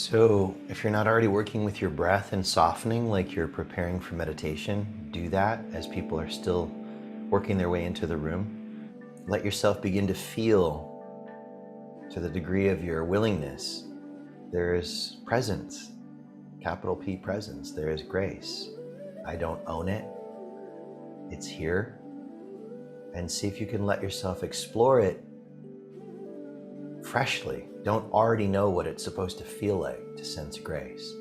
So if you're not already working with your breath and softening like you're preparing for meditation, do that as people are still working their way into the room. Let yourself begin to feel, to the degree of your willingness, there is presence, capital P presence, there is grace. I don't own it, it's here. And see if you can let yourself explore it freshly. Don't already know what it's supposed to feel like to sense grace.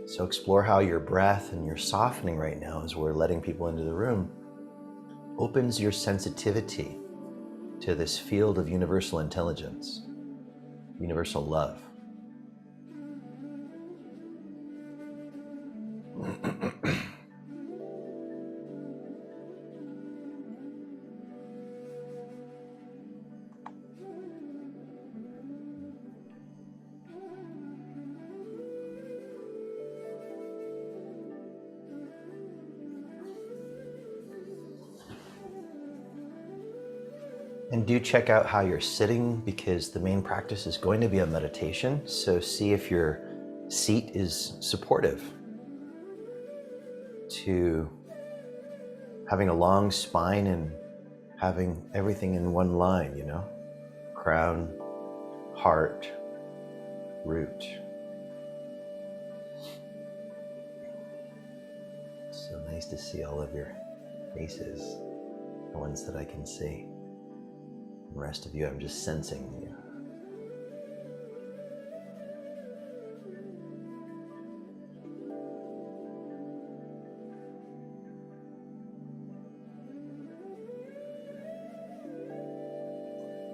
So explore how your breath and your softening right now, as we're letting people into the room, opens your sensitivity to this field of universal intelligence, universal love. And do check out how you're sitting, because the main practice is going to be a meditation. So see if your seat is supportive to having a long spine and having everything in one line, crown, heart, root. So nice to see all of your faces, the ones that I can see. The rest of you, I'm just sensing you.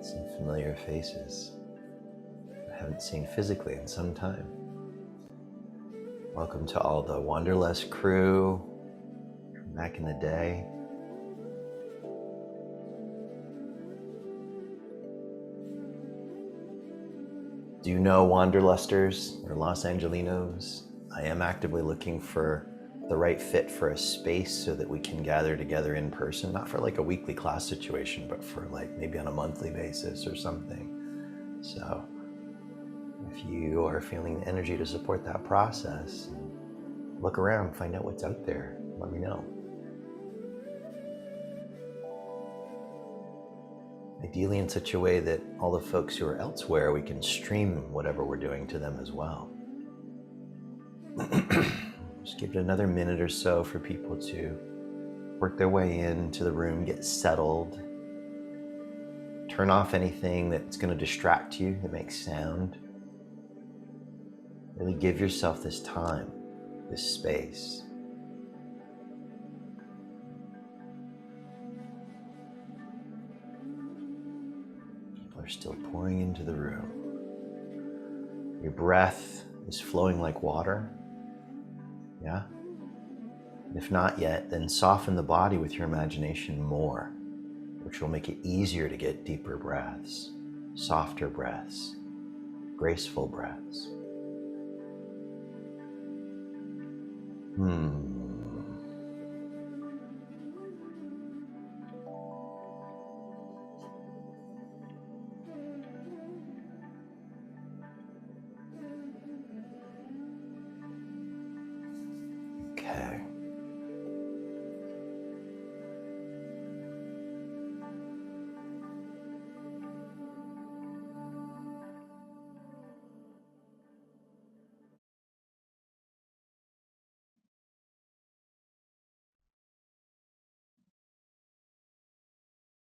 Some familiar faces I haven't seen physically in some time. Welcome to all the Wanderlust crew from back in the day. Do you know Wanderlusters or Los Angelinos? I am actively looking for the right fit for a space so that we can gather together in person, not for like a weekly class situation, but for like maybe on a monthly basis or something. So if you are feeling the energy to support that process, look around, find out what's out there, let me know. Ideally in such a way that all the folks who are elsewhere, we can stream whatever we're doing to them as well. Just give it another minute or so for people to work their way into the room, get settled. Turn off anything that's going to distract you, that makes sound. Really give yourself this time, this space. People are still pouring into the room. Your breath is flowing like water. Yeah? If not yet, then soften the body with your imagination more, which will make it easier to get deeper breaths, softer breaths, graceful breaths. Okay.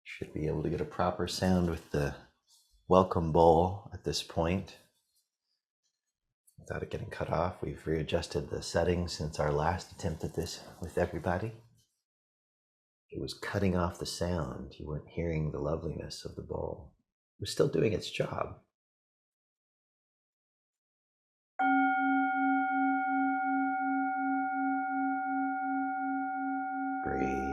Should be able to get a proper sound with the welcome bowl at this point without it getting cut off. We've readjusted the settings since our last attempt at this with everybody. It was cutting off the sound. You weren't hearing the loveliness of the bowl. It was still doing its job. Breathe.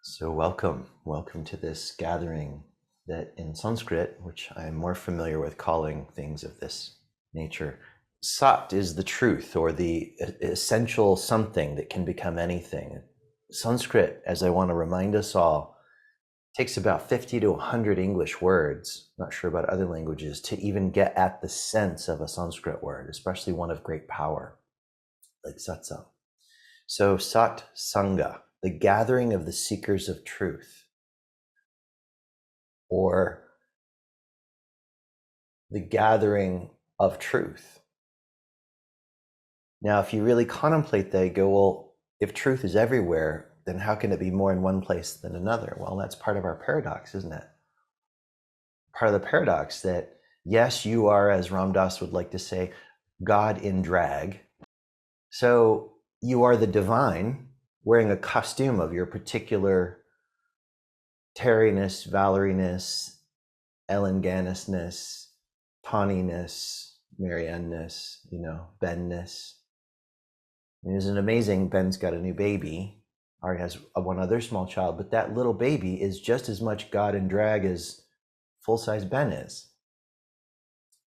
So welcome to this gathering that in Sanskrit, which I'm more familiar with calling things of this nature, Sat is the truth or the essential something that can become anything. Sanskrit, as I want to remind us all, takes about 50 to 100 English words, not sure about other languages, to even get at the sense of a Sanskrit word, especially one of great power, like Satsang. So Sat Sangha, the gathering of the seekers of truth, or the gathering of truth. Now, if you really contemplate that, you go, well, if truth is everywhere, then how can it be more in one place than another? Well, that's part of our paradox, isn't it? Part of the paradox that, yes, you are, as Ram Dass would like to say, God in drag. So you are the divine wearing a costume of your particular Terriness, Valoriness, Ellenganisness, Tawniness, Marianness, Benness. Isn't it amazing? Ben's got a new baby. Ari has one other small child, but that little baby is just as much God in drag as full-size Ben is,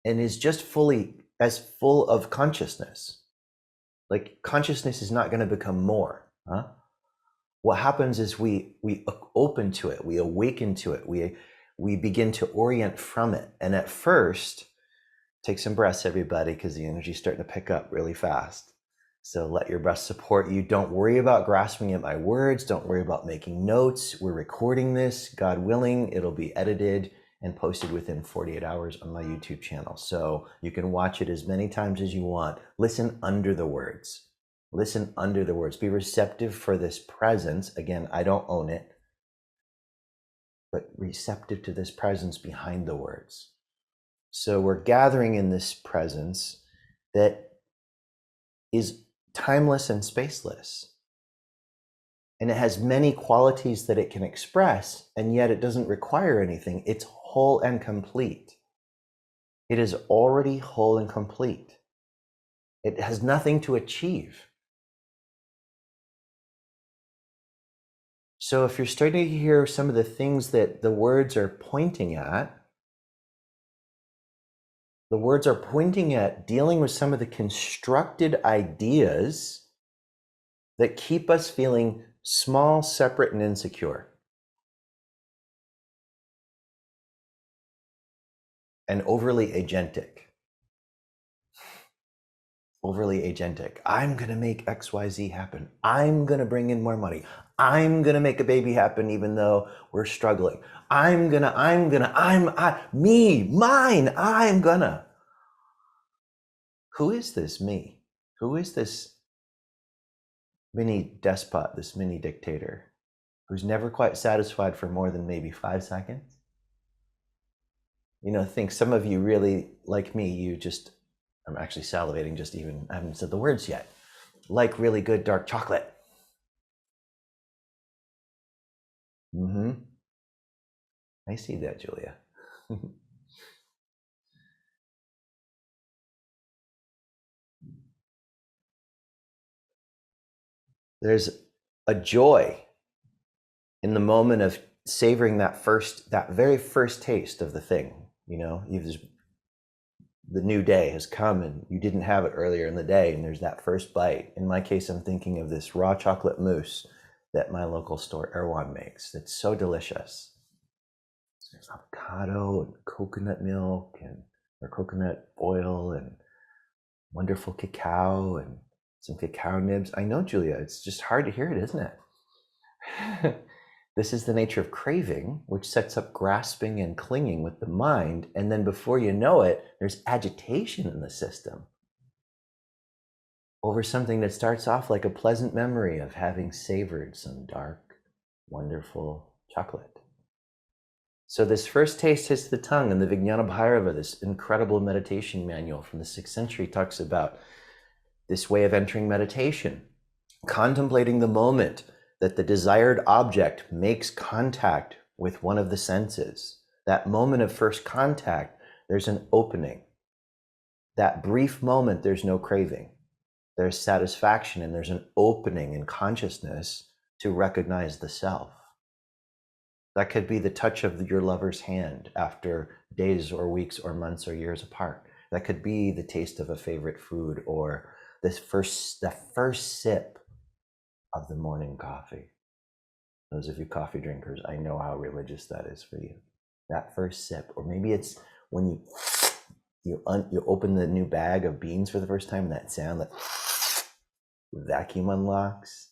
and is just fully as full of consciousness. Like, consciousness is not going to become more. What happens is we open to it, we awaken to it, we begin to orient from it. And at first, take some breaths, everybody, because the energy's starting to pick up really fast. So let your breath support you. Don't worry about grasping at my words. Don't worry about making notes. We're recording this. God willing, it'll be edited and posted within 48 hours on my YouTube channel. So you can watch it as many times as you want. Listen under the words. Listen under the words. Be receptive for this presence. Again, I don't own it, but receptive to this presence behind the words. So we're gathering in this presence that is timeless and spaceless. And it has many qualities that it can express, and yet it doesn't require anything. It's whole and complete. It is already whole and complete. It has nothing to achieve. So if you're starting to hear some of the things that the words are pointing at, the words are pointing at dealing with some of the constructed ideas that keep us feeling small, separate, and insecure. And overly agentic. Overly agentic. I'm going to make XYZ happen. I'm going to bring in more money. I'm going to make a baby happen even though we're struggling. I'm gonna. Who is this me? Who is this mini despot, this mini dictator, who's never quite satisfied for more than maybe 5 seconds? I think some of you really, like me, I'm actually salivating just even, I haven't said the words yet, like really good dark chocolate. I see that, Julia. There's a joy in the moment of savoring that very first taste of the thing. The new day has come and you didn't have it earlier in the day, and there's that first bite. In my case, I'm thinking of this raw chocolate mousse that my local store Erewhon makes. That's so delicious. There's avocado and coconut milk or coconut oil and wonderful cacao and some cacao nibs. I know, Julia, it's just hard to hear it, isn't it? This is the nature of craving, which sets up grasping and clinging with the mind. And then before you know it, there's agitation in the system over something that starts off like a pleasant memory of having savored some dark, wonderful chocolate. So this first taste hits the tongue, and the Vijnana Bhairava, this incredible meditation manual from the 6th century, talks about this way of entering meditation, contemplating the moment that the desired object makes contact with one of the senses. That moment of first contact, there's an opening. That brief moment, there's no craving. There's satisfaction, and there's an opening in consciousness to recognize the self. That could be the touch of your lover's hand after days or weeks or months or years apart. That could be the taste of a favorite food, or the first sip of the morning coffee. Those of you coffee drinkers, I know how religious that is for you. That first sip, or maybe it's when you open the new bag of beans for the first time, and that sound, that vacuum unlocks,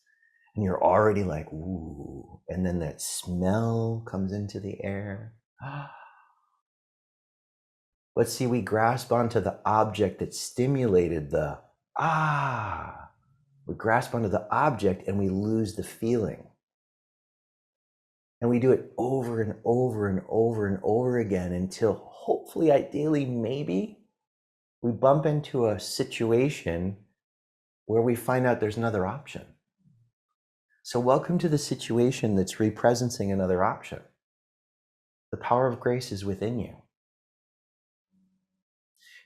and you're already like, ooh, and then that smell comes into the air. But see, we grasp onto the object that stimulated the we grasp onto the object and we lose the feeling. And we do it over and over and over and over again until hopefully, ideally, maybe we bump into a situation where we find out there's another option. So welcome to the situation that's represencing another option. The power of grace is within you.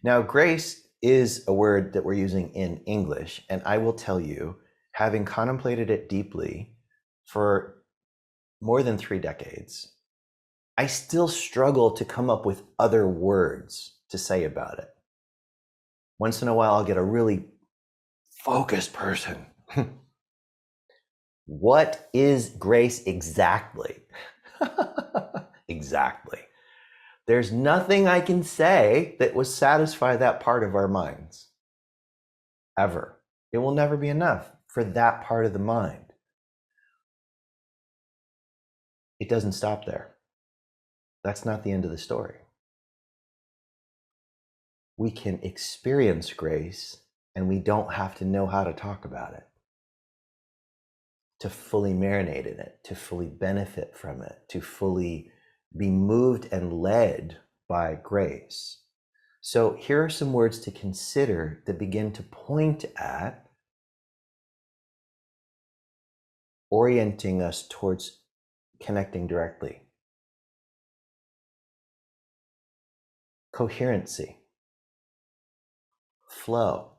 Now, grace is a word that we're using in English, and I will tell you, having contemplated it deeply for more than 3 decades, I still struggle to come up with other words to say about it. Once in a while, I'll get a really focused person. What is grace exactly? Exactly. There's nothing I can say that will satisfy that part of our minds, ever. It will never be enough for that part of the mind. It doesn't stop there. That's not the end of the story. We can experience grace, and we don't have to know how to talk about it to fully marinate in it, to fully benefit from it, to fully be moved and led by grace. So here are some words to consider that begin to point at orienting us towards connecting directly. Coherency, flow,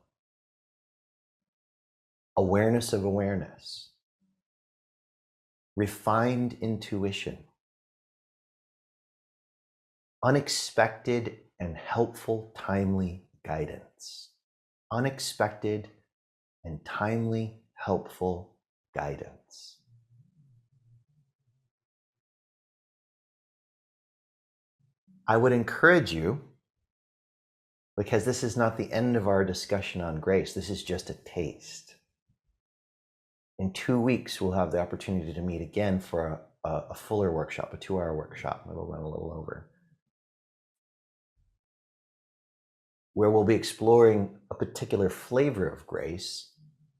awareness of awareness, refined intuition, unexpected and helpful, timely guidance. Unexpected and timely, helpful guidance. I would encourage you, because this is not the end of our discussion on grace, this is just a taste. In 2 weeks, we'll have the opportunity to meet again for a fuller workshop, a 2-hour workshop. It'll run a little over, where we'll be exploring a particular flavor of grace,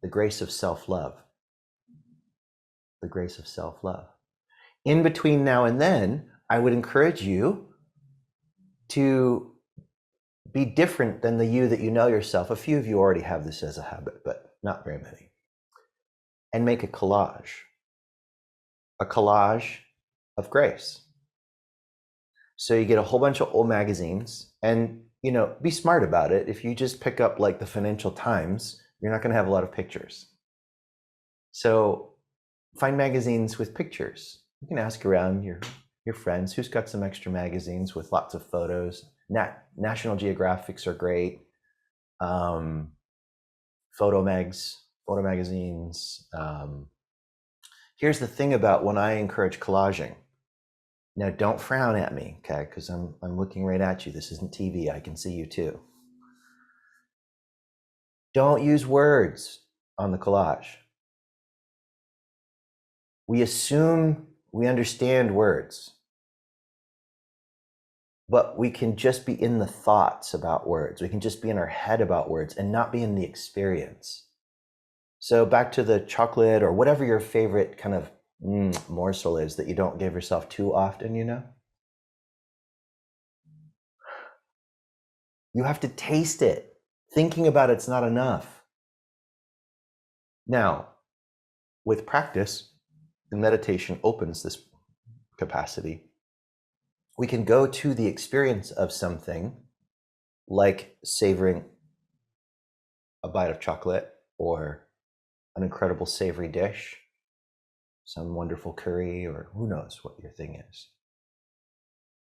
the grace of self-love. The grace of self-love. In between now and then, I would encourage you to be different than the you that you know yourself. A few of you already have this as a habit, but not very many. And make a collage of grace. So you get a whole bunch of old magazines, and be smart about it. If you just pick up like the Financial Times, you're not going to have a lot of pictures. So find magazines with pictures. You can ask around your friends who's got some extra magazines with lots of photos. National Geographics are great. Photo magazines. Here's the thing about when I encourage collaging. Now, don't frown at me, okay? Because I'm looking right at you. This isn't TV. I can see you too. Don't use words on the collage. We assume we understand words, but we can just be in the thoughts about words. We can just be in our head about words and not be in the experience. So back to the chocolate or whatever your favorite kind of morsel is that you don't give yourself too often, You have to taste it. Thinking about it's not enough. Now, with practice, the meditation opens this capacity. We can go to the experience of something like savoring a bite of chocolate or an incredible savory dish, some wonderful curry, or who knows what your thing is.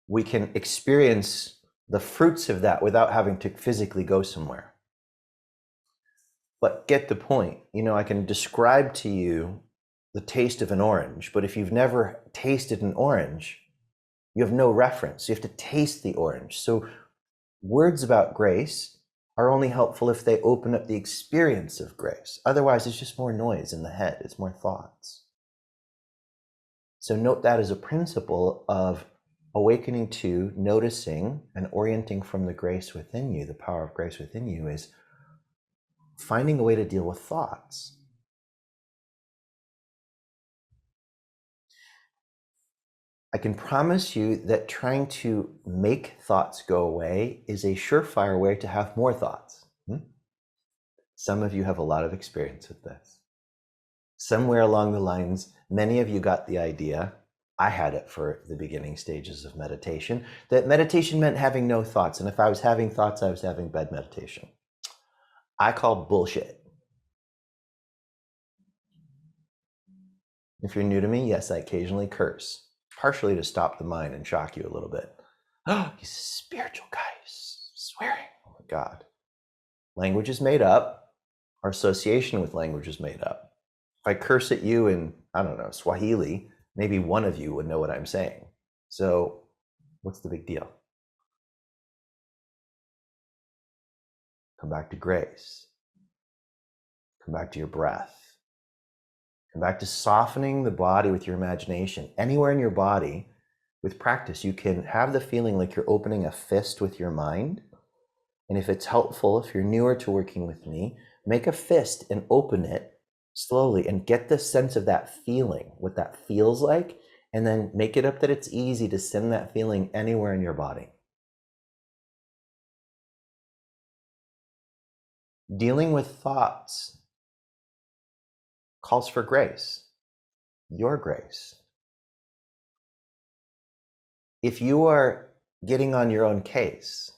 We can experience the fruits of that without having to physically go somewhere. But get the point. I can describe to you the taste of an orange, but if you've never tasted an orange, you have no reference. You have to taste the orange. So words about grace are only helpful if they open up the experience of grace. Otherwise, it's just more noise in the head. It's more thoughts. So note that as a principle of awakening to, noticing, and orienting from the grace within you. The power of grace within you is finding a way to deal with thoughts. I can promise you that trying to make thoughts go away is a surefire way to have more thoughts. Some of you have a lot of experience with this. Somewhere along the lines, many of you got the idea, I had it for the beginning stages of meditation, that meditation meant having no thoughts. And if I was having thoughts, I was having bed meditation. I call bullshit. If you're new to me, yes, I occasionally curse, partially to stop the mind and shock you a little bit. Oh, he's a spiritual guy, he's swearing. Oh my God. Language is made up. Our association with language is made up. If I curse at you in, I don't know, Swahili, maybe one of you would know what I'm saying. So what's the big deal? Come back to grace. Come back to your breath. Come back to softening the body with your imagination. Anywhere in your body, with practice, you can have the feeling like you're opening a fist with your mind. And if it's helpful, if you're newer to working with me, make a fist and open it slowly and get the sense of that feeling, what that feels like, and then make it up that it's easy to send that feeling anywhere in your body. Dealing with thoughts calls for grace, your grace. If you are getting on your own case,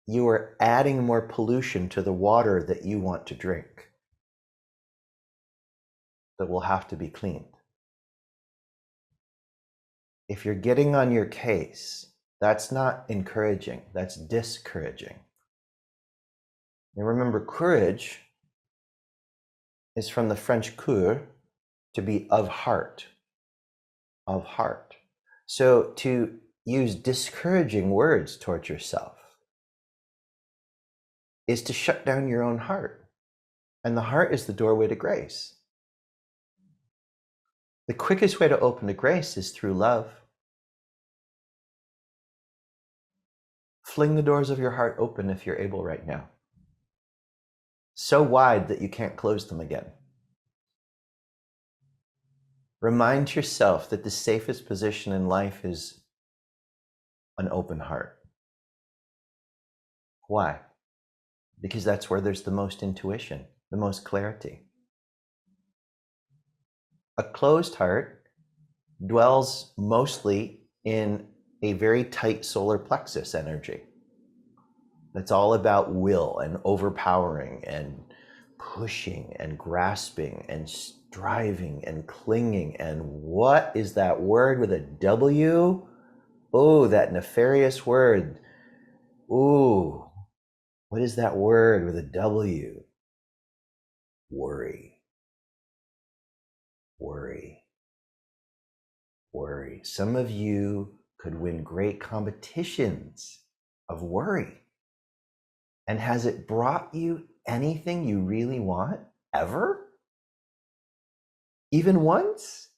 you are adding more pollution to the water that you want to drink, that will have to be cleaned. If you're getting on your case, that's not encouraging, that's discouraging. And remember, courage is from the French coeur, to be of heart, of heart. So to use discouraging words towards yourself is to shut down your own heart. And the heart is the doorway to grace. The quickest way to open to grace is through love. Fling the doors of your heart open if you're able right now. So wide that you can't close them again. Remind yourself that the safest position in life is an open heart. Why? Because that's where there's the most intuition, the most clarity. A closed heart dwells mostly in a very tight solar plexus energy. That's all about will and overpowering and pushing and grasping and striving and clinging. And what is that word with a W? Oh, that nefarious word. Ooh, what is that word with a W? Worry. Worry. Worry. Some of you could win great competitions of worry. And has it brought you anything you really want ever? Even once?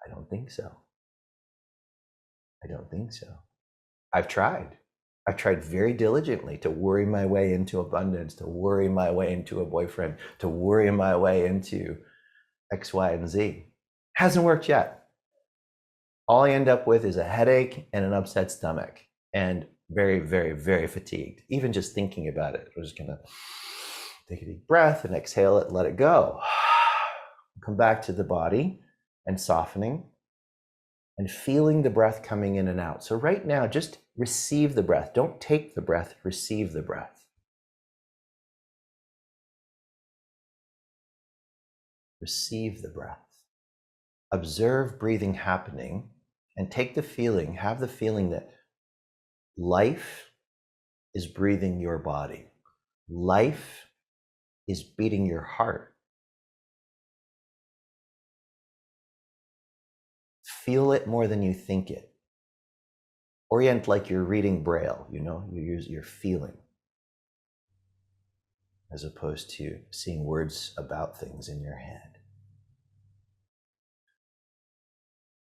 I don't think so. I don't think so. I've tried. I've tried very diligently to worry my way into abundance, to worry my way into a boyfriend, to worry my way into X, Y, and Z. Hasn't worked yet. All I end up with is a headache and an upset stomach and very, very, very fatigued. Even just thinking about it. I'm just gonna take a deep breath and exhale it, let it go. Come back to the body and softening and feeling the breath coming in and out. So right now, just receive the breath. Don't take the breath, receive the breath. Receive the breath. Observe breathing happening and take the feeling, have the feeling that life is breathing your body. Life is beating your heart. Feel it more than you think it. Orient like you're reading Braille, you use your feeling as opposed to seeing words about things in your head.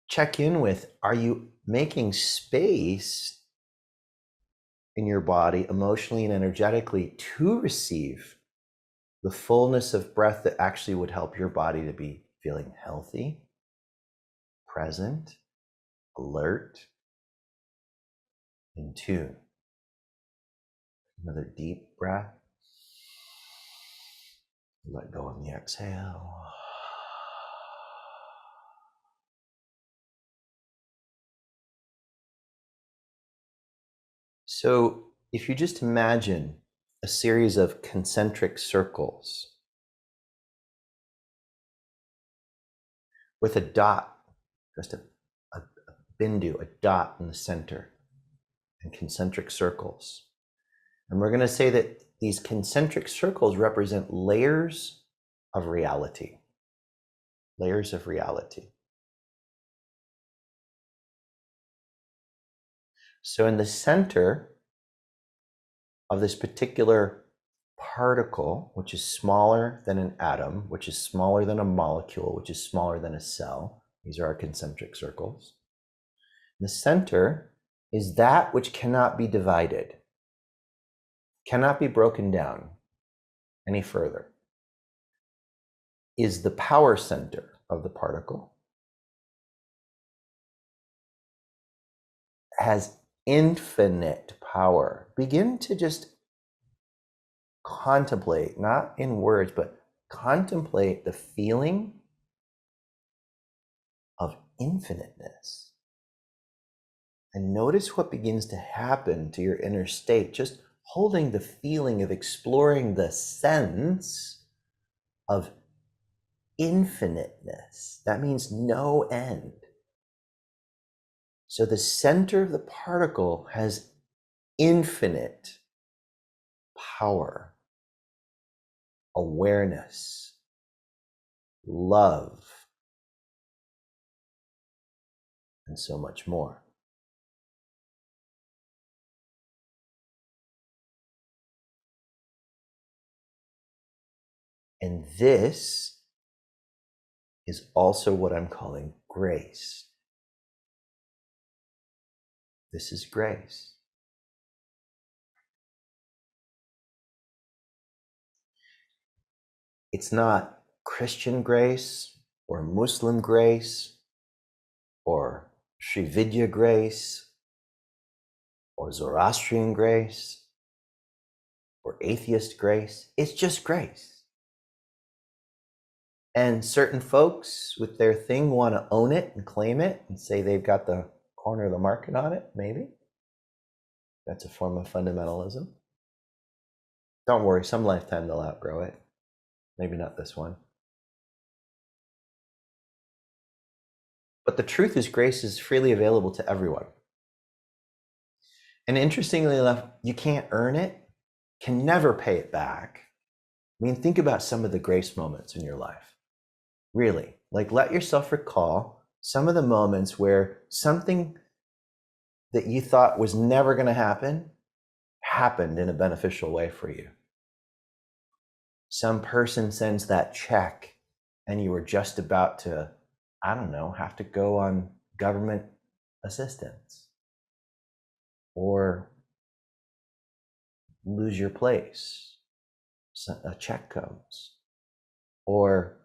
Check in with, are you making space in your body emotionally and energetically to receive the fullness of breath that actually would help your body to be feeling healthy, present, alert, in tune? Another deep breath. Let go on the exhale. So if you just imagine a series of concentric circles with a dot, just a bindu, a dot in the center, and concentric circles. And we're going to say that these concentric circles represent layers of reality. Layers of reality. So in the center of this particular particle, which is smaller than an atom, which is smaller than a molecule, which is smaller than a cell, these are our concentric circles. The center is that which cannot be divided, cannot be broken down any further, is the power center of the particle, has infinite power. Begin to just contemplate, not in words, but contemplate the feeling of infiniteness. And notice what begins to happen to your inner state, just holding the feeling of exploring the sense of infiniteness. That means no end. So the center of the particle has infinite power, awareness, love, and so much more. And this is also what I'm calling grace. This is grace. It's not Christian grace or Muslim grace or Sri Vidya grace or Zoroastrian grace or atheist grace. It's just grace. And certain folks with their thing want to own it and claim it and say they've got the corner of the market on it, maybe. That's a form of fundamentalism. Don't worry, some lifetime they'll outgrow it. Maybe not this one. But the truth is, grace is freely available to everyone. And interestingly enough, you can't earn it, can never pay it back. I mean, think about some of the grace moments in your life. Really, like let yourself recall some of the moments where something that you thought was never going to happen happened in a beneficial way for you. Some person sends that check and you were just about to, I don't know, have to go on government assistance or lose your place. A check comes. Or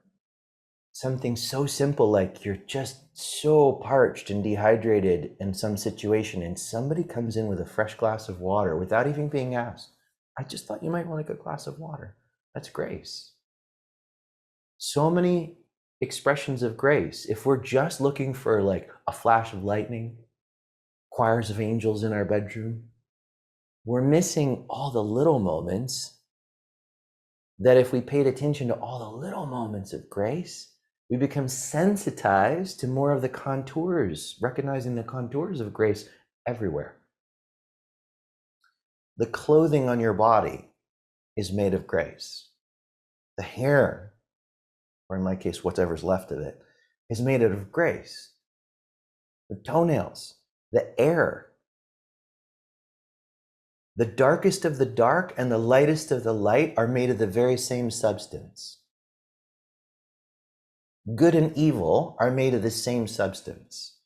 something so simple like you're just so parched and dehydrated in some situation and somebody comes in with a fresh glass of water without even being asked. I just thought you might want a good glass of water. That's grace. So many expressions of grace. If we're just looking for like a flash of lightning, choirs of angels in our bedroom, we're missing all the little moments that if we paid attention to all the little moments of grace, we become sensitized to more of the contours, recognizing the contours of grace everywhere. The clothing on your body is made of grace. The hair, or in my case, whatever's left of it, is made out of grace. The toenails, the air, the darkest of the dark and the lightest of the light are made of the very same substance. Good and evil are made of the same substance.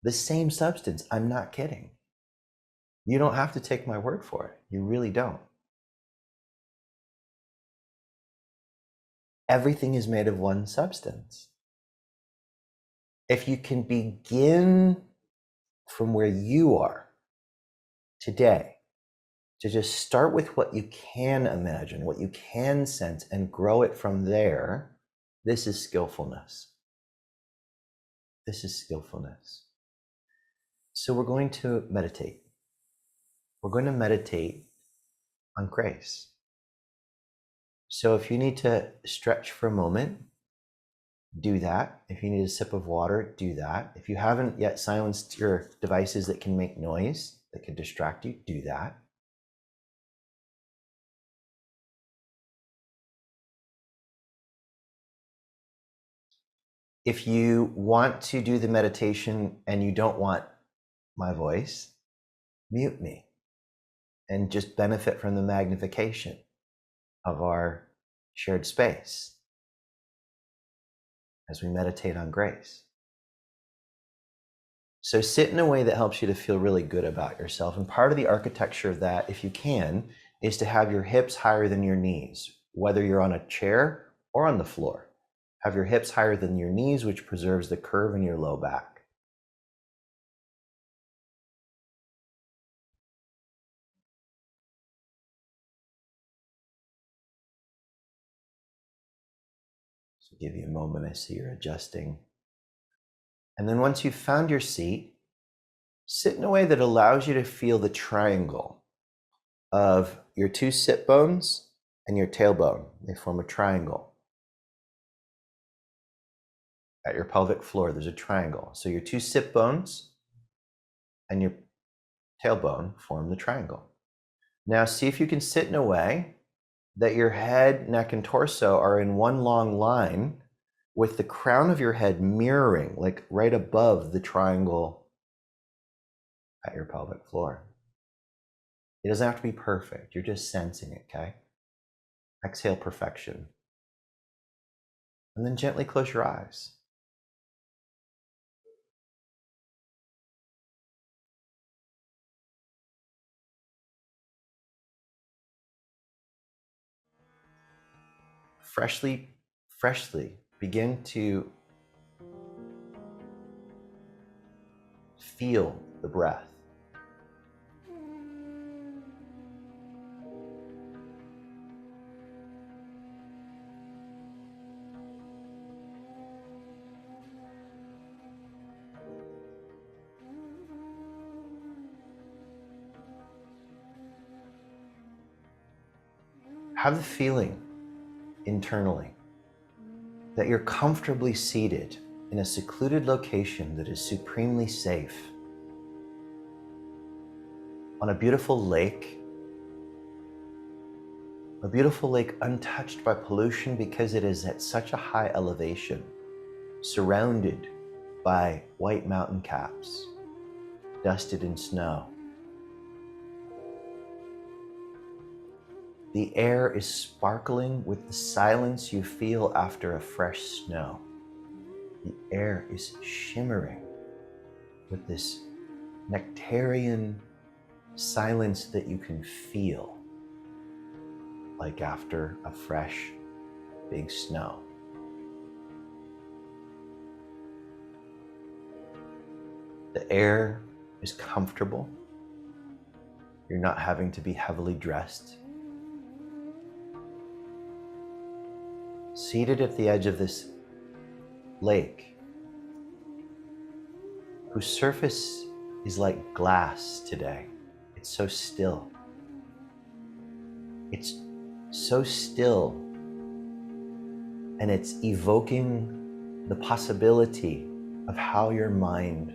The same substance, I'm not kidding. You don't have to take my word for it. You really don't. Everything is made of one substance. If you can begin from where you are today, to just start with what you can imagine, what you can sense, and grow it from there, this is skillfulness. This is skillfulness. So we're going to meditate. We're going to meditate on grace. So if you need to stretch for a moment, do that. If you need a sip of water, do that. If you haven't yet silenced your devices that can make noise, that can distract you, do that. If you want to do the meditation and you don't want my voice, mute me and just benefit from the magnification of our shared space as we meditate on grace. So sit in a way that helps you to feel really good about yourself. And part of the architecture of that, if you can, is to have your hips higher than your knees, whether you're on a chair or on the floor. Have your hips higher than your knees, which preserves the curve in your low back. So give you a moment. I see you're adjusting. And then once you've found your seat, sit in a way that allows you to feel the triangle of your two sit bones and your tailbone. They form a triangle. At your pelvic floor, there's a triangle. So your two sit bones and your tailbone form the triangle. Now see if you can sit in a way that your head, neck, and torso are in one long line with the crown of your head mirroring, like right above the triangle at your pelvic floor. It doesn't have to be perfect. You're just sensing it, okay? Exhale perfection. And then gently close your eyes. Freshly begin to feel the breath. Have the feeling internally that you're comfortably seated in a secluded location that is supremely safe on a beautiful lake untouched by pollution because it is at such a high elevation, surrounded by white mountain caps, dusted in snow. The air is sparkling with the silence you feel after a fresh snow. The air is shimmering with this nectarian silence that you can feel, like after a fresh, big snow. The air is comfortable. You're not having to be heavily dressed. Seated at the edge of this lake, whose surface is like glass today. It's so still. It's so still, and it's evoking the possibility of how your mind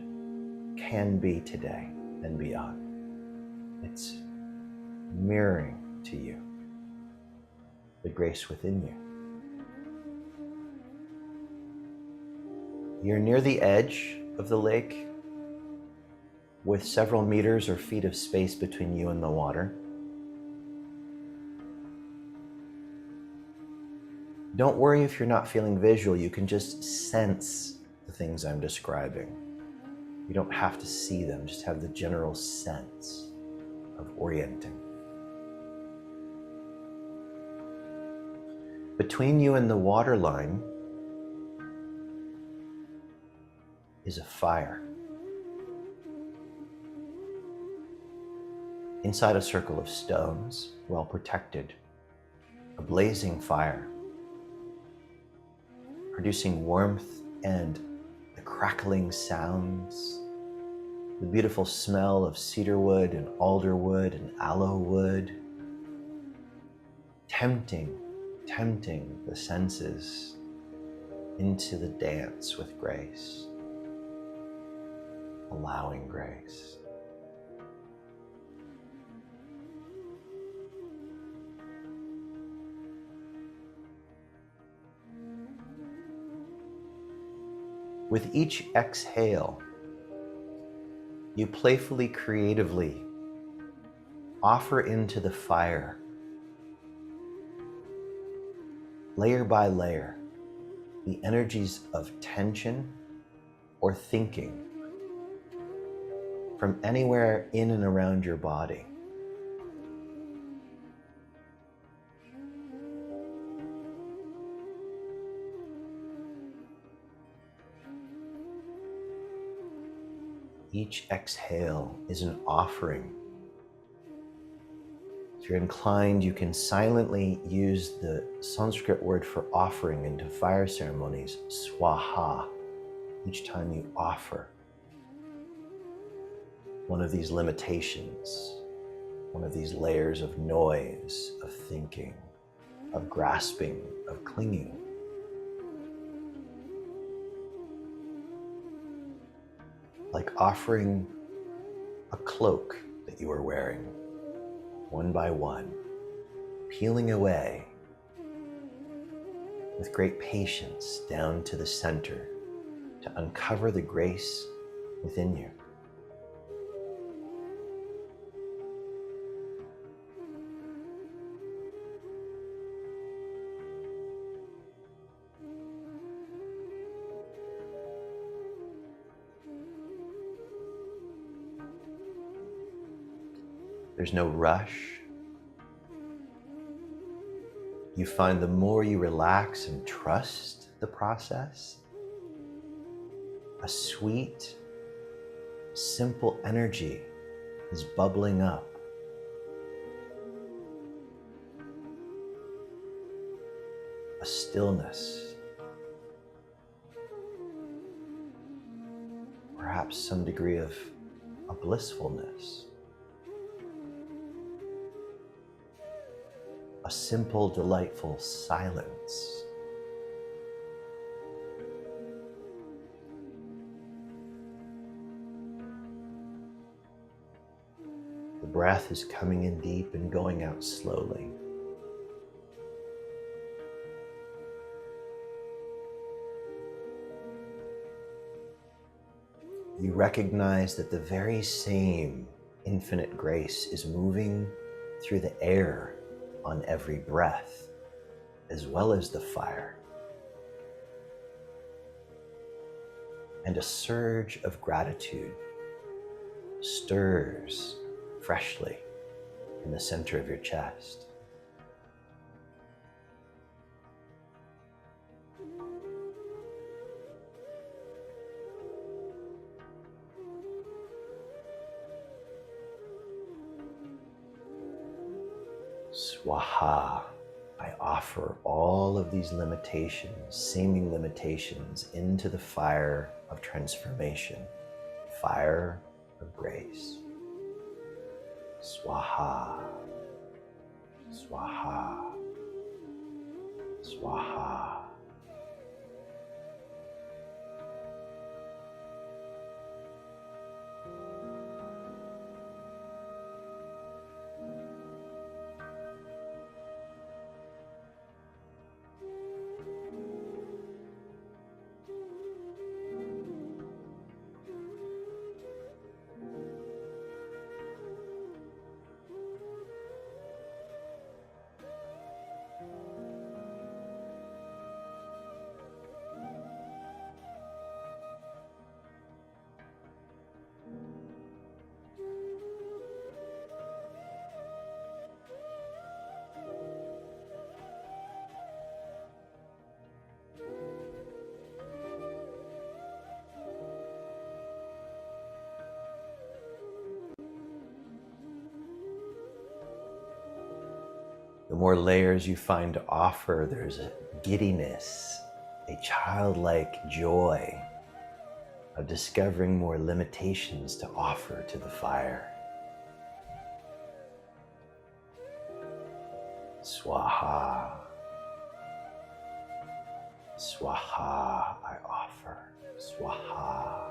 can be today and beyond. It's mirroring to you the grace within you. You're near the edge of the lake with several meters or feet of space between you and the water. Don't worry if you're not feeling visual. You can just sense the things I'm describing. You don't have to see them, just have the general sense of orienting. Between you and the water line is a fire. Inside a circle of stones, well protected, a blazing fire, producing warmth and the crackling sounds, the beautiful smell of cedar wood and alder wood and aloe wood, tempting the senses into the dance with grace, allowing grace. With each exhale, you playfully, creatively offer into the fire, layer by layer, the energies of tension or thinking from anywhere in and around your body. Each exhale is an offering. If you're inclined, you can silently use the Sanskrit word for offering into fire ceremonies, swaha, each time you offer one of these limitations, one of these layers of noise, of thinking, of grasping, of clinging. Like offering a cloak that you are wearing, one by one, peeling away with great patience down to the center to uncover the grace within you. There's no rush. You find the more you relax and trust the process, a sweet, simple energy is bubbling up. A stillness, perhaps some degree of a blissfulness. A simple, delightful silence. The breath is coming in deep and going out slowly. You recognize that the very same infinite grace is moving through the air on every breath, as well as the fire. And a surge of gratitude stirs freshly in the center of your chest. Swaha, I offer all of these limitations, seeming limitations, into the fire of transformation, fire of grace. Swaha, swaha. Swaha. The more layers you find to offer, there's a giddiness, a childlike joy of discovering more limitations to offer to the fire. Swaha. Swaha, I offer. Swaha.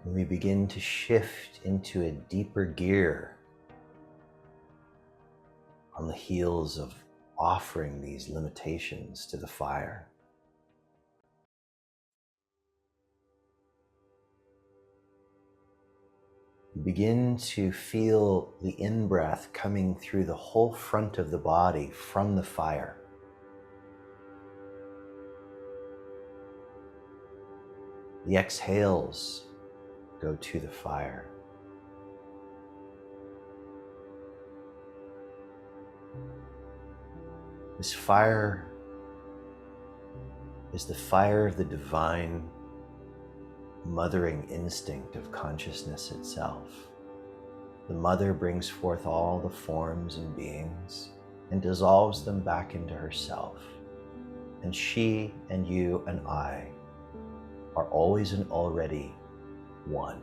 When we begin to shift into a deeper gear on the heels of offering these limitations to the fire, we begin to feel the in-breath coming through the whole front of the body from the fire. The exhales go to the fire. This fire is the fire of the divine mothering instinct of consciousness itself. The mother brings forth all the forms and beings and dissolves them back into herself. And she and you and I are always and already one.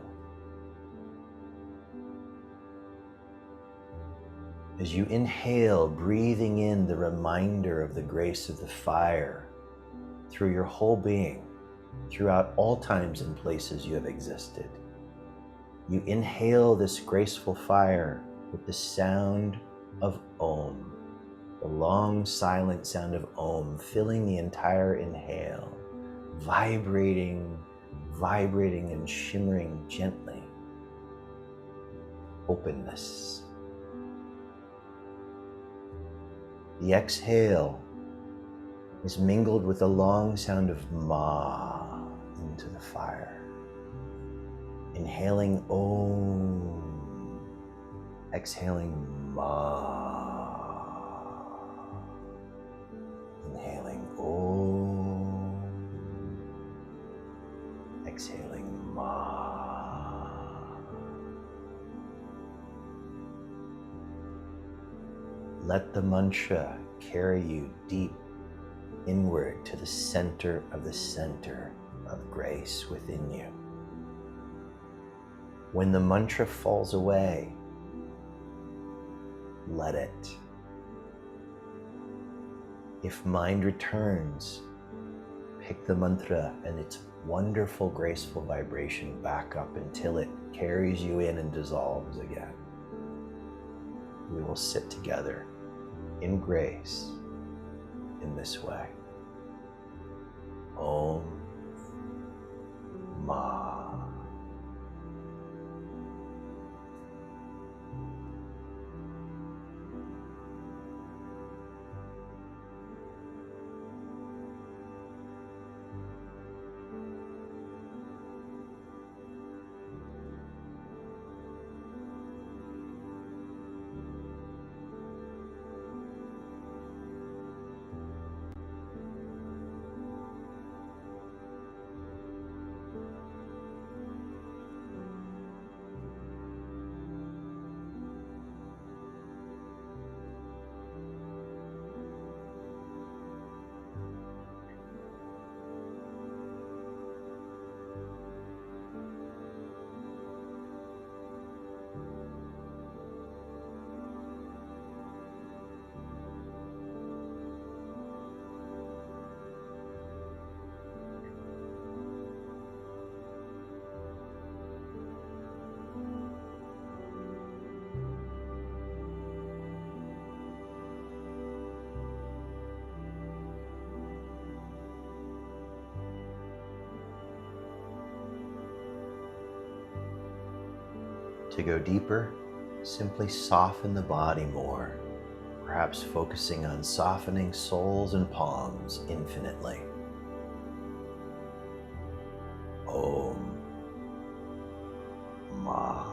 As you inhale, breathing in the reminder of the grace of the fire through your whole being, throughout all times and places you have existed, you inhale this graceful fire with the sound of Om, the long silent sound of Om, filling the entire inhale, vibrating and shimmering gently. Openness. The exhale is mingled with the long sound of Ma into the fire. Inhaling Om, exhaling Ma. Inhaling Om, exhaling Ma. Let the mantra carry you deep inward to the center of grace within you. When the mantra falls away, let it. If mind returns, pick the mantra and its wonderful, graceful vibration back up until it carries you in and dissolves again. We will sit together in grace in this way. Om Ma. To go deeper, simply soften the body more, perhaps focusing on softening soles and palms infinitely. Om Ma.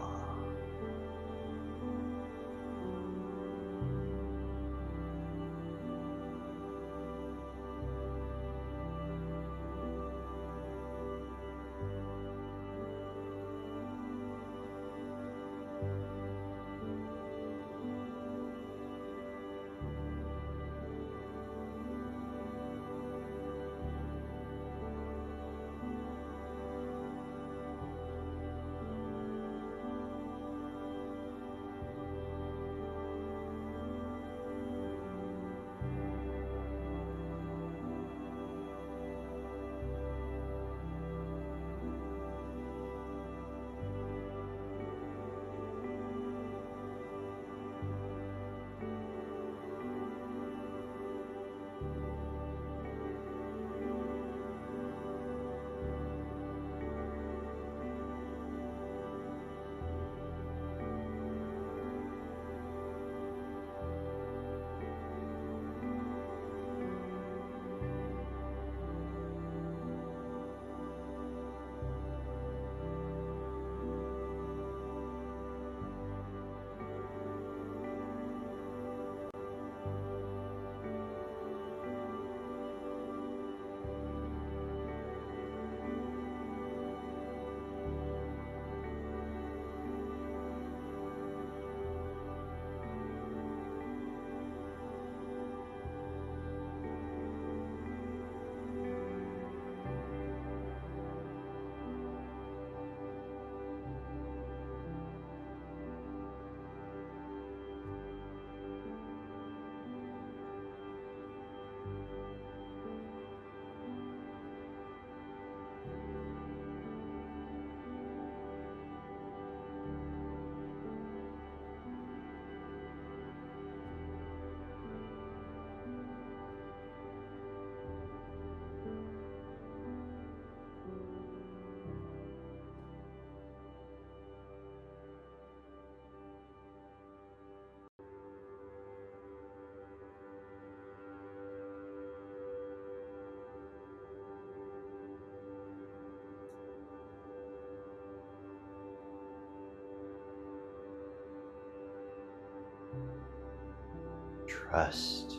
Trust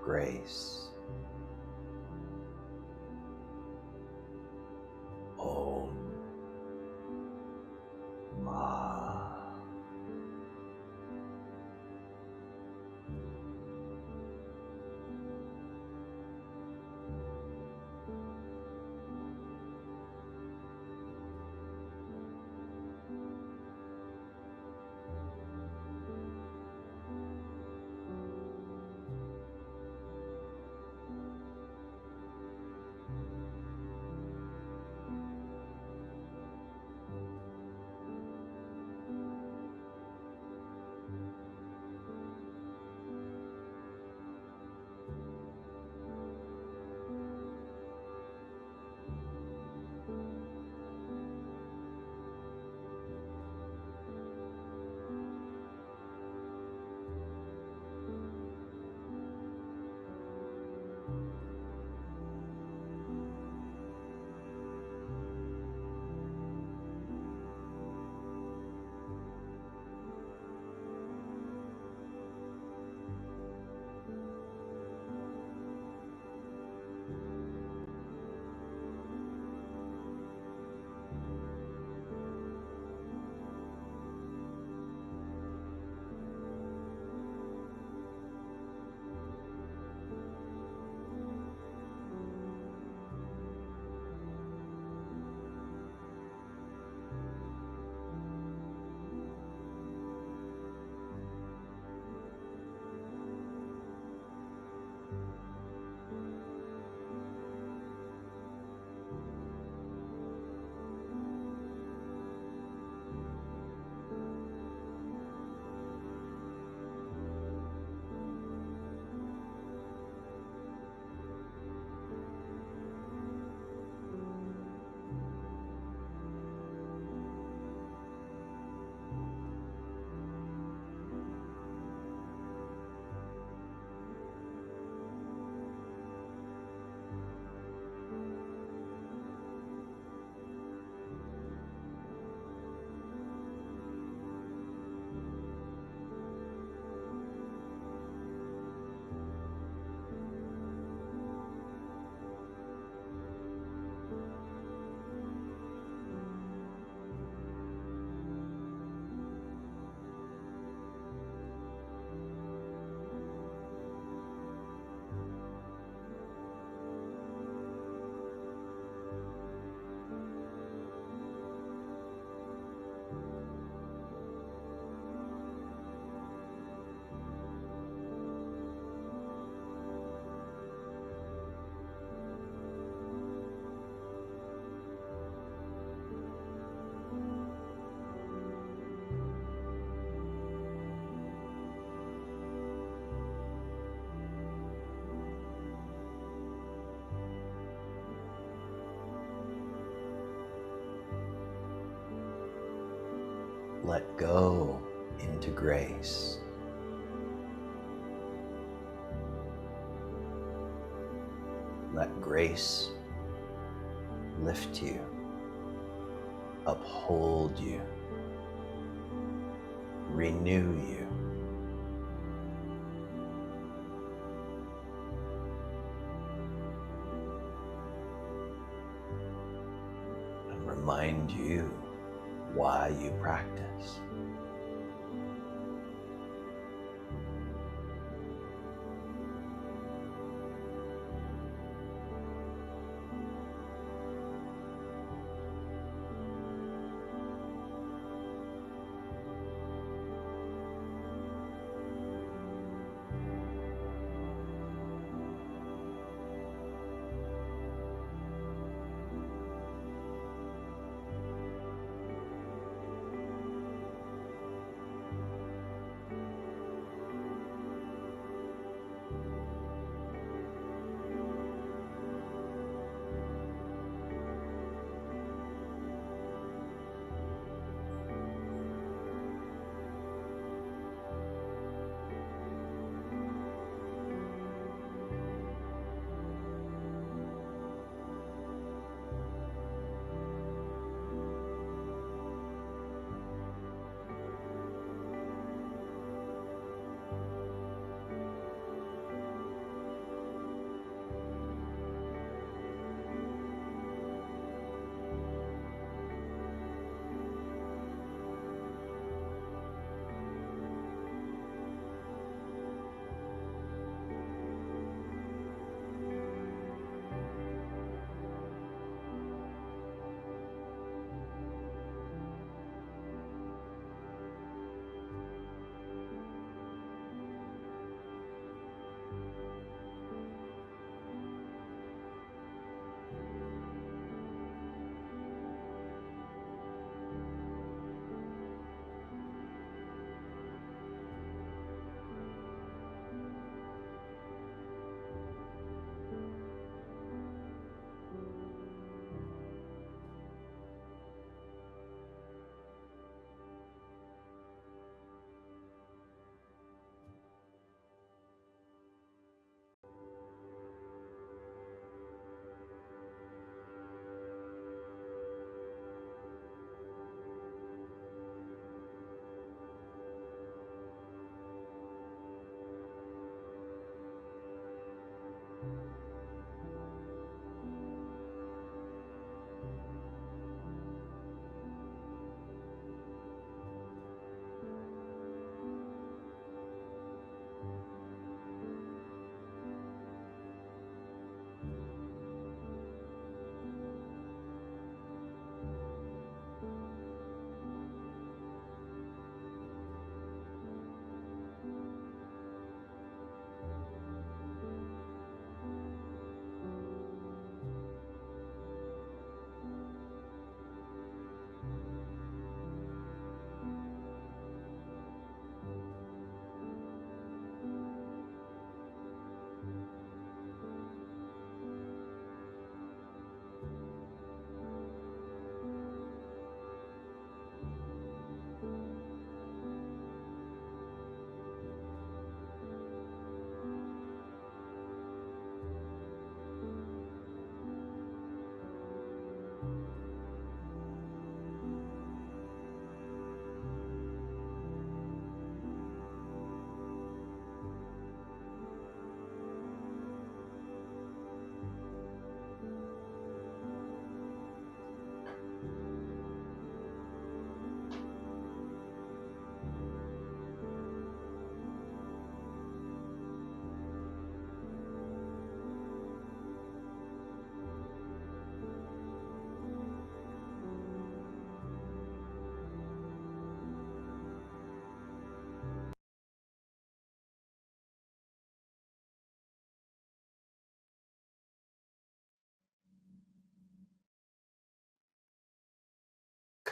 grace. Om Ma. let go into grace. Let grace lift you, uphold you, renew you. And remind you why you practice.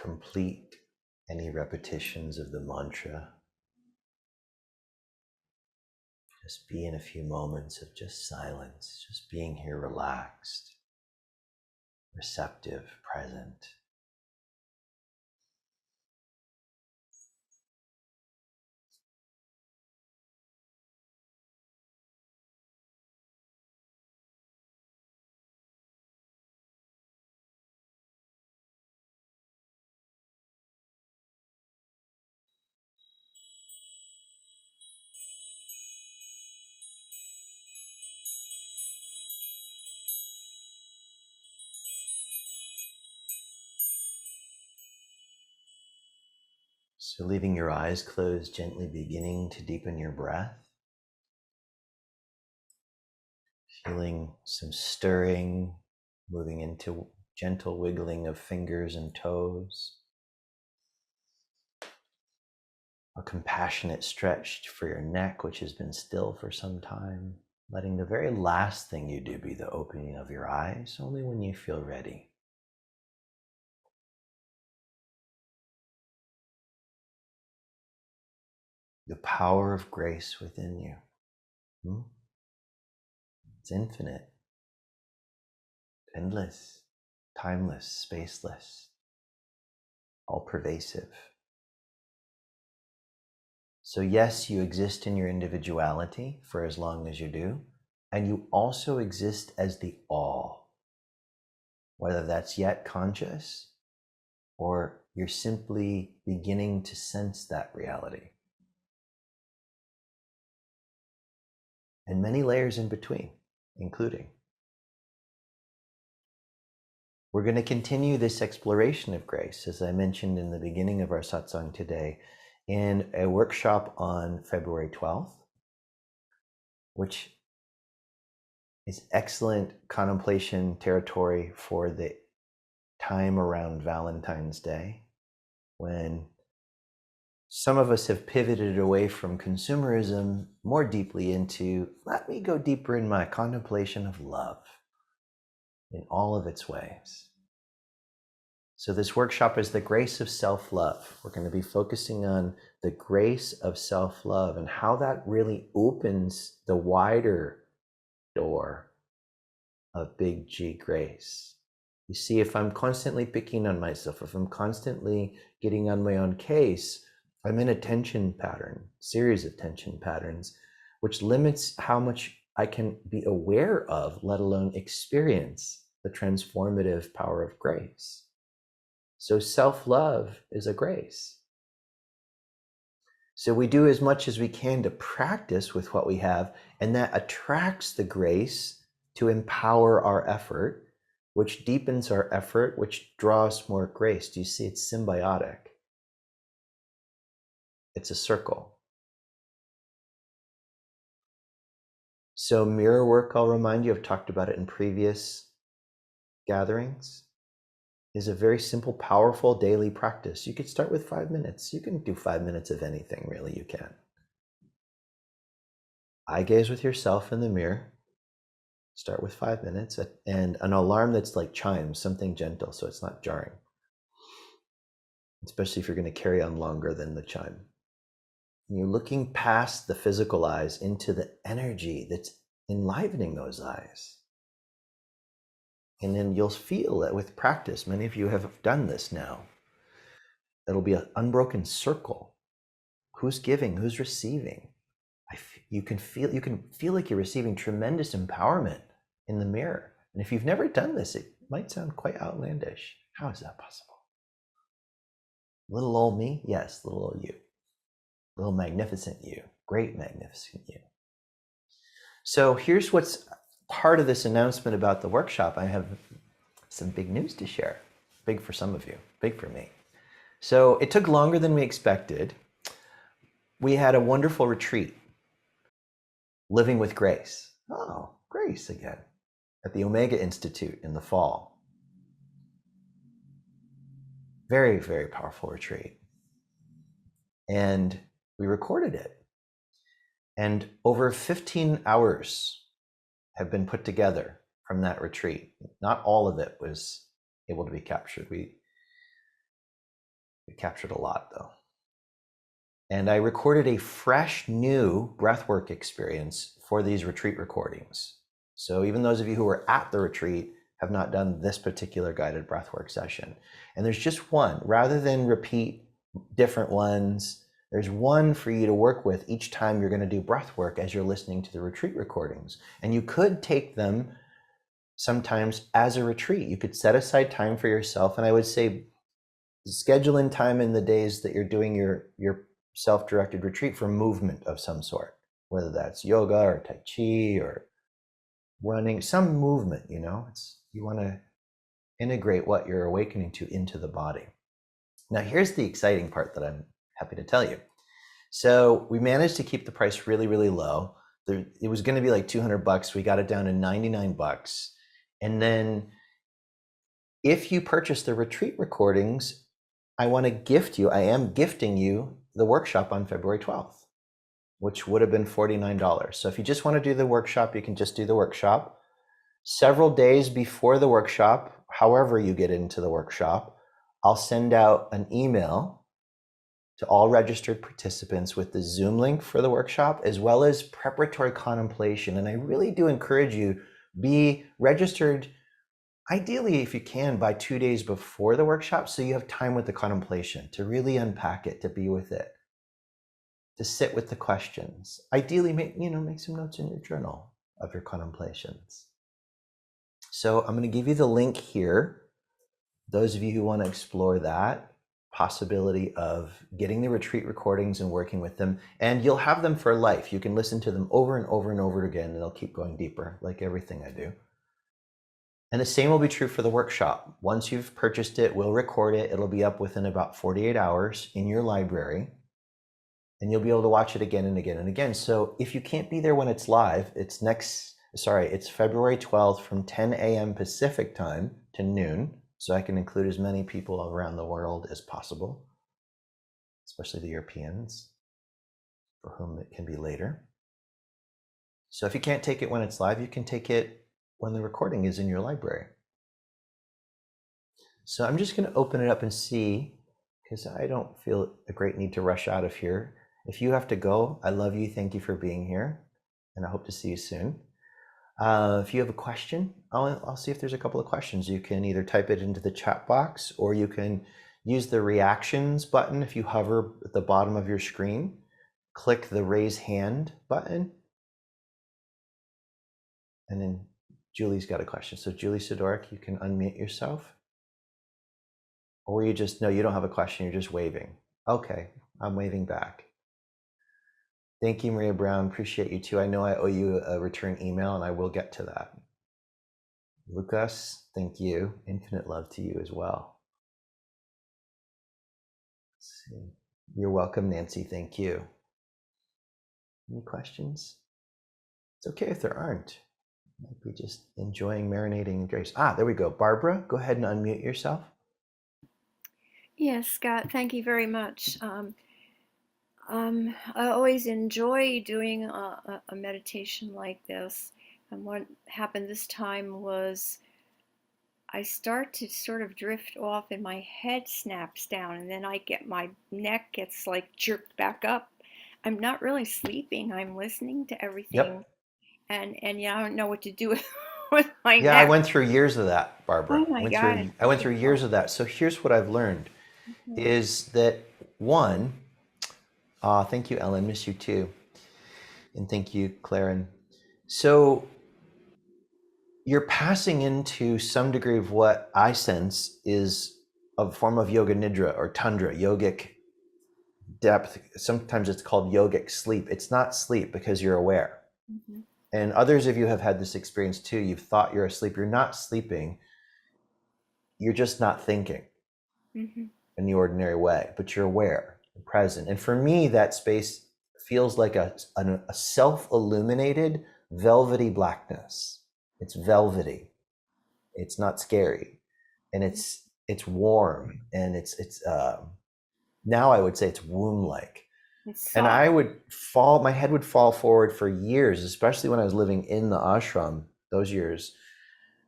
Complete any repetitions of the mantra. Just be in a few moments of just silence, just being here relaxed, receptive, present. So leaving your eyes closed, gently beginning to deepen your breath. Feeling some stirring, moving into gentle wiggling of fingers and toes. A compassionate stretch for your neck, which has been still for some time. Letting the very last thing you do be the opening of your eyes, only when you feel ready. The power of grace within you. It's infinite, endless, timeless, spaceless, all pervasive. So yes, you exist in your individuality for as long as you do, and you also exist as the all, whether that's yet conscious or you're simply beginning to sense that reality. And many layers in between, including. We're going to continue this exploration of grace, as I mentioned in the beginning of our satsang today, in a workshop on February 12th, which is excellent contemplation territory for the time around Valentine's Day, when some of us have pivoted away from consumerism more deeply into, let me go deeper in my contemplation of love in all of its ways. So this workshop is the grace of self-love. We're going to be focusing on the grace of self-love and how that really opens the wider door of big G grace. You see, if I'm constantly picking on myself, if I'm constantly getting on my own case, I'm in a tension pattern, series of tension patterns, which limits how much I can be aware of, let alone experience the transformative power of grace. So self-love is a grace. So we do as much as we can to practice with what we have, and that attracts the grace to empower our effort, which deepens our effort, which draws more grace. Do you see? It's symbiotic. It's a circle. So mirror work, I'll remind you, I've talked about it in previous gatherings, is a very simple, powerful daily practice. You could start with 5 minutes. You can do 5 minutes of anything, really, you can. Eye gaze with yourself in the mirror. Start with 5 minutes, and an alarm that's like chimes, something gentle so it's not jarring, especially if you're going to carry on longer than the chime. And you're looking past the physical eyes into the energy that's enlivening those eyes. And then you'll feel that with practice, many of you have done this now, it'll be an unbroken circle. Who's giving? Who's receiving? You can feel like you're receiving tremendous empowerment in the mirror. And if you've never done this, it might sound quite outlandish. How is that possible? Little old me? Yes, little old you. Little magnificent you. Great magnificent you. So here's what's part of this announcement about the workshop. I have some big news to share. Big for some of you, big for me. So it took longer than we expected. We had a wonderful retreat, Living with Grace. Oh, grace again, at the Omega Institute in the fall. Very, very powerful retreat. And we recorded it. And over 15 hours have been put together from that retreat. Not all of it was able to be captured. We captured a lot, though. And I recorded a fresh, new breathwork experience for these retreat recordings. So even those of you who were at the retreat have not done this particular guided breathwork session. And there's just one. Rather than repeat different ones, there's one for you to work with each time you're going to do breathwork as you're listening to the retreat recordings. And you could take them sometimes as a retreat. You could set aside time for yourself. And I would say schedule in time in the days that you're doing your self-directed retreat for movement of some sort, whether that's yoga or tai chi or running, some movement, you want to integrate what you're awakening to into the body. Now, here's the exciting part that I'm Happy to tell you. So we managed to keep the price really, really low. It was going to be like $200. We got it down to $99. And then if you purchase the retreat recordings, I want to gift you, I am gifting you the workshop on February 12th, which would have been $49. So if you just want to do the workshop, you can just do the workshop. Several days before the workshop, however you get into the workshop, I'll send out an email to all registered participants with the Zoom link for the workshop, as well as preparatory contemplation. And I really do encourage you, be registered, ideally, if you can, by 2 days before the workshop, so you have time with the contemplation to really unpack it, to be with it, to sit with the questions. Ideally, make some notes in your journal of your contemplations. So I'm going to give you the link here. Those of you who want to explore that possibility of getting the retreat recordings and working with them, and you'll have them for life. You can listen to them over and over and over again, and they'll keep going deeper, like everything I do. And the same will be true for the workshop. Once you've purchased it, we'll record it. It'll be up within about 48 hours in your library, and you'll be able to watch it again and again and again. So if you can't be there when it's live, it's February 12th from 10 a.m. Pacific time to noon. So I can include as many people around the world as possible, especially the Europeans, for whom it can be later. So if you can't take it when it's live, you can take it when the recording is in your library. So I'm just going to open it up and see, because I don't feel a great need to rush out of here. If you have to go, I love you. Thank you for being here, and I hope to see you soon. If you have a question, I'll see if there's a couple of questions. You can either type it into the chat box, or you can use the reactions button. If you hover at the bottom of your screen, click the raise hand button. And then Julie's got a question. So Julie Sidorik, you can unmute yourself. Or you don't have a question, you're just waving. Okay, I'm waving back. Thank you, Maria Brown. Appreciate you too. I know I owe you a return email, and I will get to that. Lucas, thank you. Infinite love to you as well. Let's see. You're welcome, Nancy. Thank you. Any questions? It's okay if there aren't. Might be just enjoying marinating in grace. There we go. Barbara, go ahead and unmute yourself. Yes, Scott, thank you very much. I always enjoy doing a meditation like this. And what happened this time was I start to sort of drift off and my head snaps down, and then my neck gets like jerked back up. I'm not really sleeping. I'm listening to everything. Yep. And yeah, I don't know what to do with my Yeah, I neck. went through years of that, Barbara. Oh my God, it's I went through difficult. years of that. So here's what I've learned Mhm. is that one, thank you, Ellen, miss you too. And thank you, Claren. So you're passing into some degree of what I sense is a form of yoga nidra or tundra, yogic depth. Sometimes it's called yogic sleep. It's not sleep because you're aware. Mhm. And others of you have had this experience too. You've thought you're asleep. You're not sleeping. You're just not thinking Mhm. in the ordinary way, but you're aware and present. And for me, that space feels like a self-illuminated velvety blackness. It's velvety. It's not scary, and it's warm, and it's now I would say it's womb-like. It's And soft. my head would fall forward for years, especially when I was living in the ashram. Those years,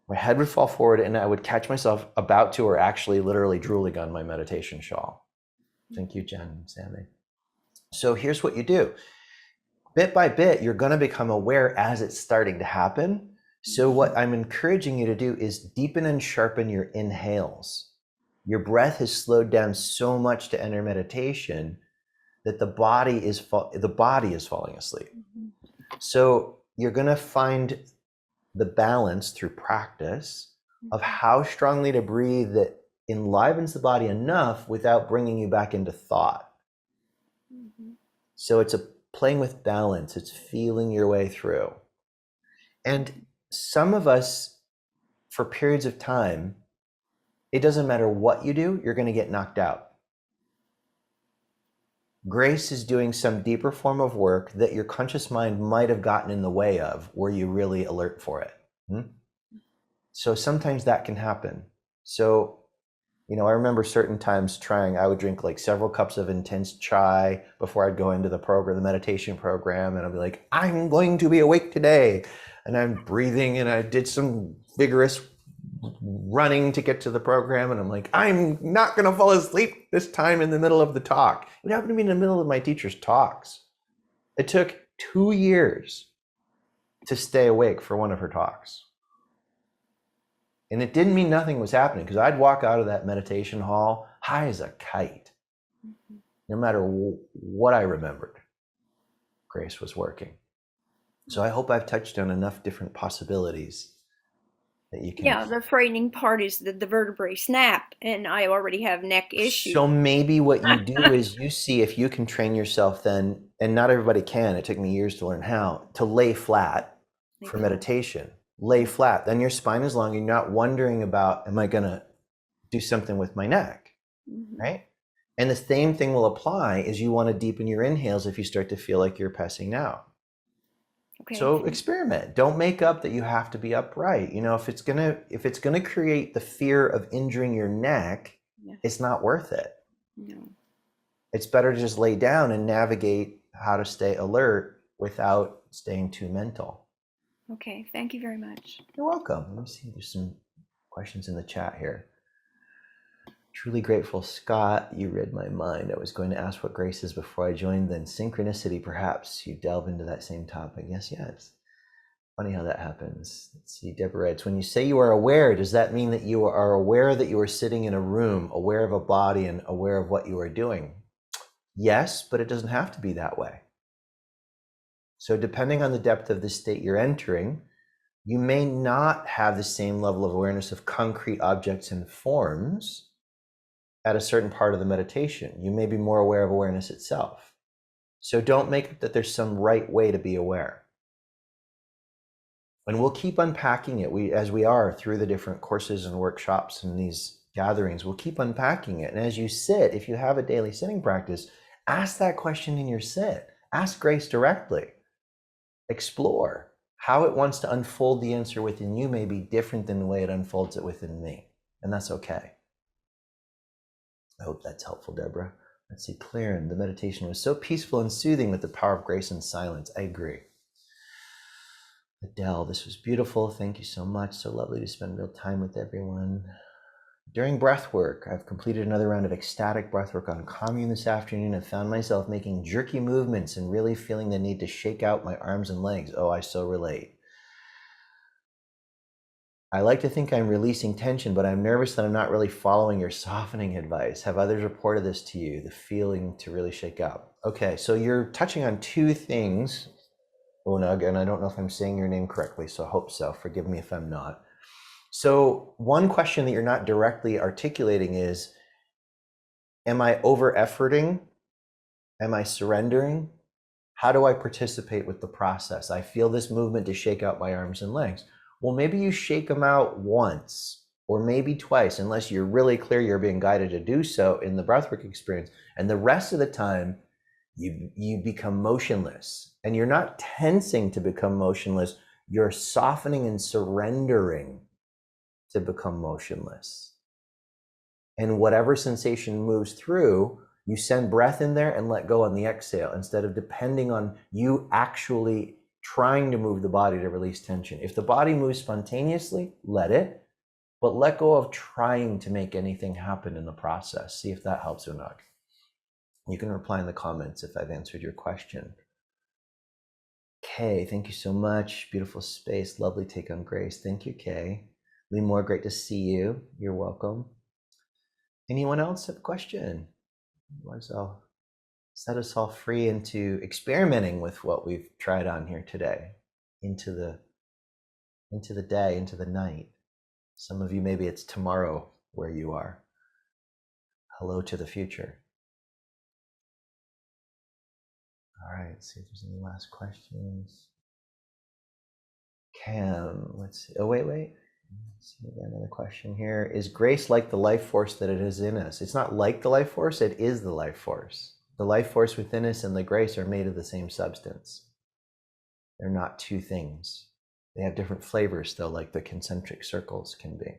my head would fall forward, and I would catch myself about to, or actually literally drooling on my meditation shawl. Thank you, Jen and Sammy. So here's what you do. Bit by bit, you're going to become aware as it's starting to happen. So what I'm encouraging you to do is deepen and sharpen your inhales. Your breath has slowed down so much to enter meditation that the body is falling asleep. Mhm. So you're going to find the balance through practice of Mhm. how strongly to breathe that enlivens the body enough without bringing you back into thought. Mhm. So it's a playing with balance. It's feeling your way through. And some of us, for periods of time, it doesn't matter what you do, you're going to get knocked out. Grace is doing some deeper form of work that your conscious mind might have gotten in the way of, were you really alert for it. So sometimes that can happen. So, I remember certain times I would drink like several cups of intense chai before I'd go into the meditation program, and I'd be like, I'm going to be awake today. And I'm breathing, and I did some vigorous running to get to the program, and I'm like, I'm not going to fall asleep this time in the middle of the talk. It would happen to be in the middle of my teacher's talks. It took 2 years to stay awake for one of her talks. And it didn't mean nothing was happening, because I'd walk out of that meditation hall high as a kite. No matter what I remembered, grace was working. So I hope I've touched on enough different possibilities that you can. Yeah, the frightening part is that the vertebrae snap, and I already have neck issues. So maybe what you do is you see if you can train yourself then, and not everybody can, it took me years to learn how, to lay flat for meditation. Lay flat. Then your spine is long. You're not wondering about, am I going to do something with my neck, right? And the same thing will apply as you want to deepen your inhales if you start to feel like you're passing out. Okay. So experiment. Don't make up that you have to be upright. If it's gonna create the fear of injuring your neck, it's not worth it. No. It's better to just lay down and navigate how to stay alert without staying too mental. Okay, thank you very much. You're welcome. Let me see, there's some questions in the chat here. Truly grateful, Scott, you read my mind. I was going to ask what grace is before I joined, then synchronicity, perhaps you delve into that same topic. Yes, it's funny how that happens. Let's see, Deborah writes, when you say you are aware, does that mean that you are aware that you are sitting in a room, aware of a body, and aware of what you are doing? Yes, but it doesn't have to be that way. So depending on the depth of the state you're entering, you may not have the same level of awareness of concrete objects and forms at a certain part of the meditation. You may be more aware of awareness itself. So don't make it that there's some right way to be aware. And we'll keep unpacking it. As we are through the different courses and workshops and these gatherings, we'll keep unpacking it. And as you sit, if you have a daily sitting practice, ask that question in your sit. Ask grace directly. Explore how it wants to unfold the answer within you may be different than the way it unfolds it within me. And that's okay. I hope that's helpful, Deborah. Let's see, Claren, the meditation was so peaceful and soothing with the power of grace and silence. I agree. Adele, this was beautiful. Thank you so much. So lovely to spend real time with everyone. During breath work, I've completed another round of ecstatic breath work on commune this afternoon and found myself making jerky movements and really feeling the need to shake out my arms and legs. Oh, I so relate. I like to think I'm releasing tension, but I'm nervous that I'm not really following your softening advice. Have others reported this to you, the feeling to really shake out? Okay, so you're touching on two things, Unag, and I don't know if I'm saying your name correctly, so I hope so. Forgive me if I'm not. So one question that you're not directly articulating is, am I over-efforting? Am I surrendering? How do I participate with the process? I feel this movement to shake out my arms and legs. Well, maybe you shake them out once or maybe twice, unless you're really clear you're being guided to do so in the breathwork experience. And the rest of the time, you become motionless. And you're not tensing to become motionless. You're softening and surrendering to become motionless. And whatever sensation moves through, you send breath in there and let go on the exhale, instead of depending on you actually trying to move the body to release tension. If the body moves spontaneously, let it, but let go of trying to make anything happen in the process. See if that helps, Unag. You can reply in the comments if I've answered your question. Kay, thank you so much. Beautiful space. Lovely take on grace. Thank you, Kay. Lee Moore, great to see you. You're welcome. Anyone else have a question? Otherwise, I'll set us all free into experimenting with what we've tried on here today, into the day, into the night. Some of you, maybe it's tomorrow where you are. Hello to the future. All right, let's see if there's any last questions. Cam, let's see. Oh, wait. Let's see, another question here. Is grace like the life force that it is in us? It's not like the life force, it is the life force. The life force within us and the grace are made of the same substance. They're not two things. They have different flavors, though, like the concentric circles can be.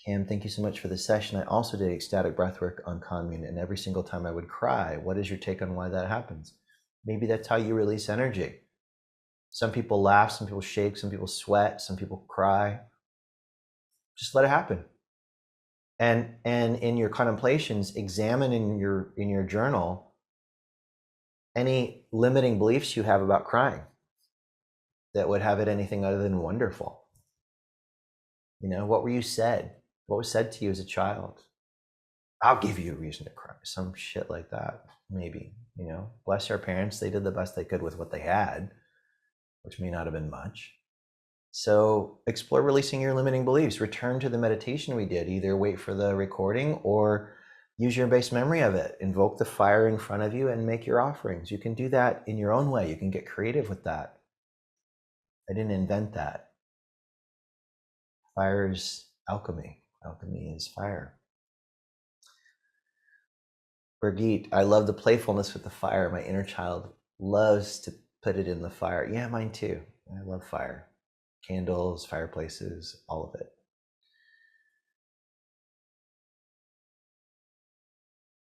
Cam, thank you so much for the session. I also did ecstatic breathwork on commune, and every single time I would cry. What is your take on why that happens? Maybe that's how you release energy. Some people laugh, some people shake, some people sweat, some people cry. Just let it happen. And in your contemplations, examine in your journal any limiting beliefs you have about crying that would have it anything other than wonderful. What were you said? What was said to you as a child? I'll give you a reason to cry. Some shit like that, maybe. Bless our parents. They did the best they could with what they had, which may not have been much. So explore releasing your limiting beliefs. Return to the meditation we did. Either wait for the recording or use your base memory of it. Invoke the fire in front of you and make your offerings. You can do that in your own way. You can get creative with that. I didn't invent that. Fire is alchemy. Alchemy is fire. Birgit, I love the playfulness with the fire. My inner child loves to put it in the fire. Yeah, mine too. I love fire. Candles, fireplaces, all of it.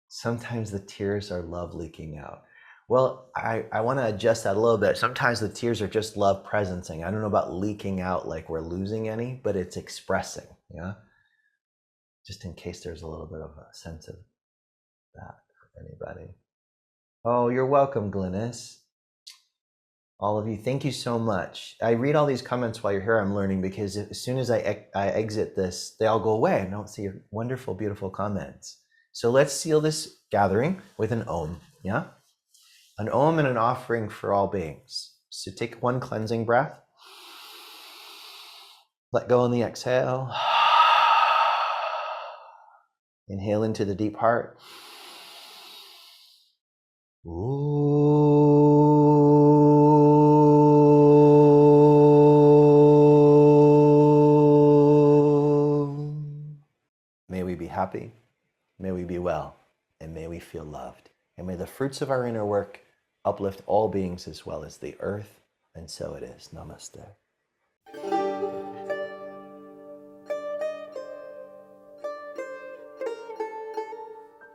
Sometimes the tears are love leaking out. Well, I want to adjust that a little bit. Sometimes the tears are just love presencing. I don't know about leaking out like we're losing any, but it's expressing, yeah? Just in case there's a little bit of a sense of that for anybody. Oh, you're welcome, Glynis. All of you, thank you so much. I read all these comments while you're here. I'm learning because as soon as I exit this, they all go away. I don't see your wonderful, beautiful comments. So let's seal this gathering with an Om, yeah? An Om and an offering for all beings. So take one cleansing breath. Let go on the exhale. Inhale into the deep heart. May we be happy, may we be well, and may we feel loved. And may the fruits of our inner work uplift all beings as well as the earth, and so it is. Namaste.